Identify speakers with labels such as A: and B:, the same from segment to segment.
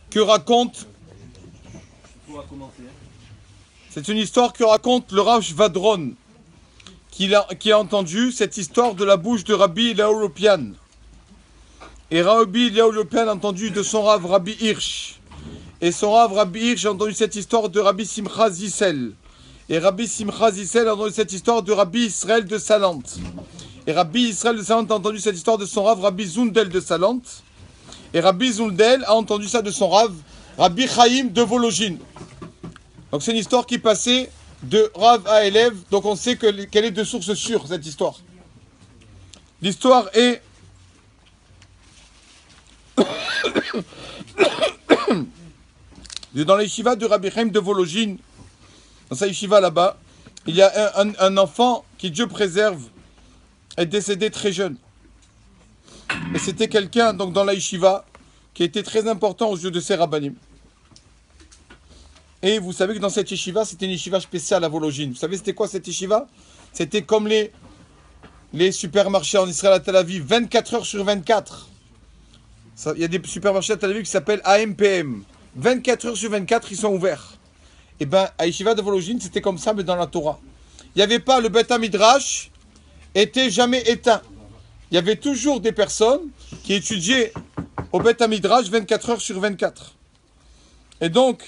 A: que raconte. C'est une histoire que raconte le Rav Vadron, qui a entendu cette histoire de la bouche de Rabbi Eliyahu Lopian. Et Rabbi Eliyahu Lopian a entendu de son Rav Rabbi Hirsch. Et son Rav Rabbi Hirsch a entendu cette histoire de Rabbi Simcha Zissel. Et Rabbi Simcha Zissel a entendu cette histoire de Rabbi Israël de Salant. Et Rabbi Israël de Salant a entendu cette histoire de son Rav Rabbi Zundel de Salant. Et Rabbi Zundel a entendu ça de son Rav Rabbi Chaim de Vologine. Donc c'est une histoire qui passait de Rav à élève. Donc on sait qu'elle est de source sûre, cette histoire. L'histoire est... dans les yeshivas de Rabbi Chaim de Vologine, dans sa yeshiva là-bas, il y a un enfant qui, Dieu préserve, est décédé très jeune. Et c'était quelqu'un, donc dans la yeshiva, qui était très important aux yeux de ses rabbanim. Et vous savez que dans cette yeshiva, c'était une yeshiva spéciale à Vologine. Vous savez c'était quoi cette yeshiva? C'était comme les supermarchés en Israël à Tel Aviv, 24 heures sur 24. Il y a des supermarchés à Tel Aviv qui s'appellent AMPM. 24 heures sur 24, ils sont ouverts. Et bien, à Yeshiva de Vologine, c'était comme ça, mais dans la Torah. Il n'y avait pas, le Beth Midrash était jamais éteint. Il y avait toujours des personnes qui étudiaient au Beth Midrash 24 heures sur 24. Et donc,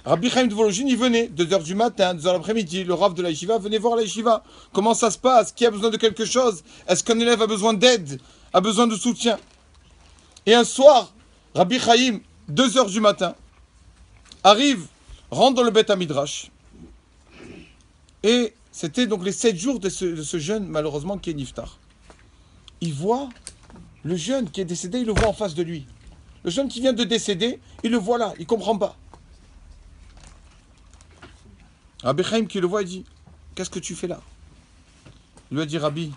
A: Rabbi Chaim de Vologine, il venait, 2h du matin, 2h l'après-midi, le Rav de la Yeshiva venait voir la Yeshiva. Comment ça se passe? Qui a besoin de quelque chose? Est-ce qu'un élève a besoin d'aide? A besoin de soutien? Et un soir, Rabbi Chaim, 2h du matin, arrive, rentre dans le Beth Midrash. Et c'était donc les 7 jours de ce jeune, malheureusement, qui est niftar. Il voit le jeune qui est décédé, il le voit en face de lui. Le jeune qui vient de décéder, il le voit là, il ne comprend pas. Rabbi Chaim qui le voit, il dit, qu'est-ce que tu fais là? Il lui a dit, Rabbi,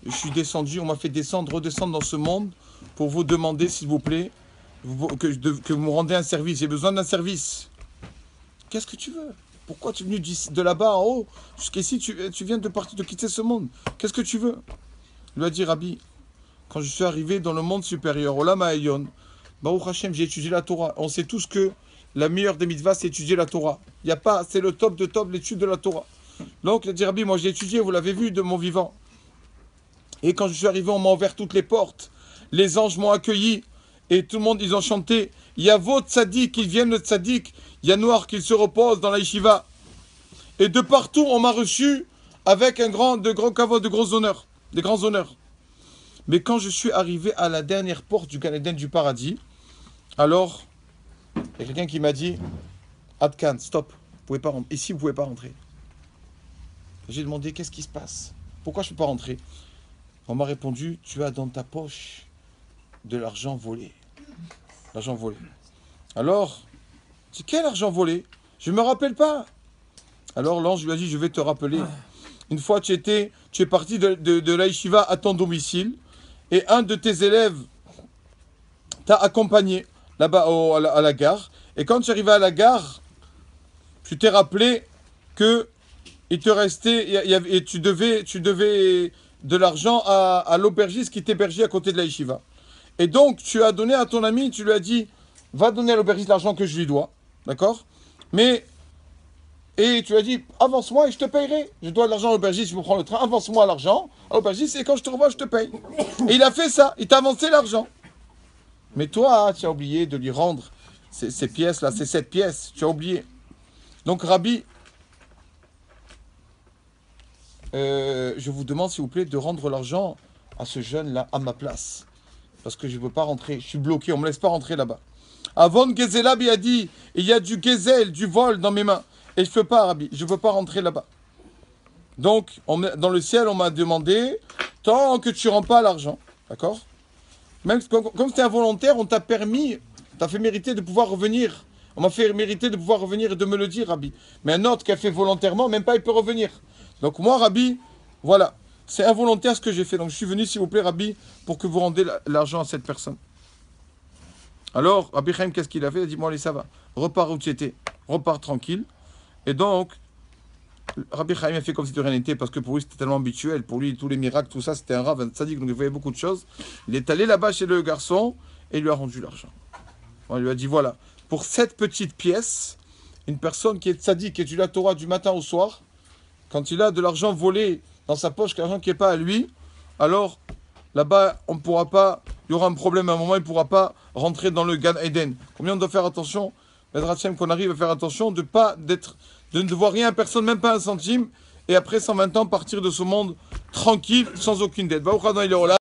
A: je suis descendu, on m'a fait redescendre dans ce monde pour vous demander, s'il vous plaît, que vous me rendez un service. J'ai besoin d'un service. Qu'est-ce que tu veux? Pourquoi tu es venu de là-bas en haut jusqu'ici? Tu viens de partir, de quitter ce monde. Qu'est-ce que tu veux? Il lui a dit, Rabbi, quand je suis arrivé dans le monde supérieur, Olam Ha'elyon, Baruch Hashem, j'ai étudié la Torah. On sait tous que la meilleure des mitzvahs, c'est étudier la Torah. Il y a pas, c'est le top de top, l'étude de la Torah. Donc, il a dit, Rabbi, moi j'ai étudié, vous l'avez vu, de mon vivant. Et quand je suis arrivé, on m'a ouvert toutes les portes. Les anges m'ont accueilli. Et tout le monde, ils ont chanté. Yavo Tzadik, qu'ils viennent le Tzadik. Il y a Noir qu'il se repose dans la yeshiva. Et de partout, on m'a reçu avec de grands kavod, de gros honneurs, des grands honneurs. Mais quand je suis arrivé à la dernière porte du Gan Eden du paradis, alors, il y a quelqu'un qui m'a dit, Adkan, stop, vous pouvez pas rentrer. Ici, vous ne pouvez pas rentrer. J'ai demandé, qu'est-ce qui se passe? Pourquoi je ne peux pas rentrer? On m'a répondu, tu as dans ta poche de l'argent volé. L'argent volé. Alors, c'est quel argent volé? Je ne me rappelle pas. Alors l'ange lui a dit, je vais te rappeler. Une fois, tu es parti de la yeshiva à ton domicile et un de tes élèves t'a accompagné là-bas à la gare. Et quand tu es arrivé à la gare, tu t'es rappelé que il te restait, et tu devais de l'argent à l'aubergiste qui t'hébergeait à côté de la yeshiva. Et donc, tu as donné à ton ami, tu lui as dit, va donner à l'aubergiste l'argent que je lui dois. D'accord? Et tu lui as dit, avance-moi et je te payerai. Je dois de l'argent à l'aubergiste, je me prends le train, avance-moi l'argent à l'aubergiste et quand je te revois, je te paye. Et il a fait ça, il t'a avancé l'argent. Mais toi, tu as oublié de lui rendre ces pièces-là, ces 7 pièces, tu as oublié. Donc, Rabbi, je vous demande, s'il vous plaît, de rendre l'argent à ce jeune-là, à ma place. Parce que je ne veux pas rentrer, je suis bloqué, on ne me laisse pas rentrer là-bas. Avon Gezelabi a dit, il y a du gezel, du vol dans mes mains. Et je ne peux pas, Rabbi, je ne veux pas rentrer là-bas. Donc, dans le ciel, on m'a demandé, tant que tu ne rends pas l'argent, d'accord? Même comme c'était involontaire, on t'a permis, t'as fait mériter de pouvoir revenir. On m'a fait mériter de pouvoir revenir et de me le dire, Rabbi. Mais un autre qui a fait volontairement, même pas, il peut revenir. Donc moi, Rabbi, voilà. C'est involontaire ce que j'ai fait. Donc je suis venu, s'il vous plaît, Rabbi, pour que vous rendez l'argent à cette personne. Alors, Rabbi Chaim, qu'est-ce qu'il a fait? Il a dit, bon, allez, ça va. Repars où tu étais. Repars tranquille. Et donc, Rabbi Chaim a fait comme si de rien n'était, parce que pour lui, c'était tellement habituel. Pour lui, tous les miracles, tout ça, c'était un Rav, un tzaddik, donc il voyait beaucoup de choses. Il est allé là-bas chez le garçon et il lui a rendu l'argent. On lui a dit, voilà, pour cette petite pièce, une personne qui est tzaddik, qui étudie la Torah du matin au soir, quand il a de l'argent volé dans sa poche, l'argent qui n'est pas à lui, alors là-bas, on ne pourra pas, il y aura un problème à un moment, il ne pourra pas rentrer dans le Gan Eden. Combien on doit faire attention, qu'on arrive à faire attention de ne devoir rien à personne, même pas un centime, et après 120 ans, partir de ce monde tranquille, sans aucune dette.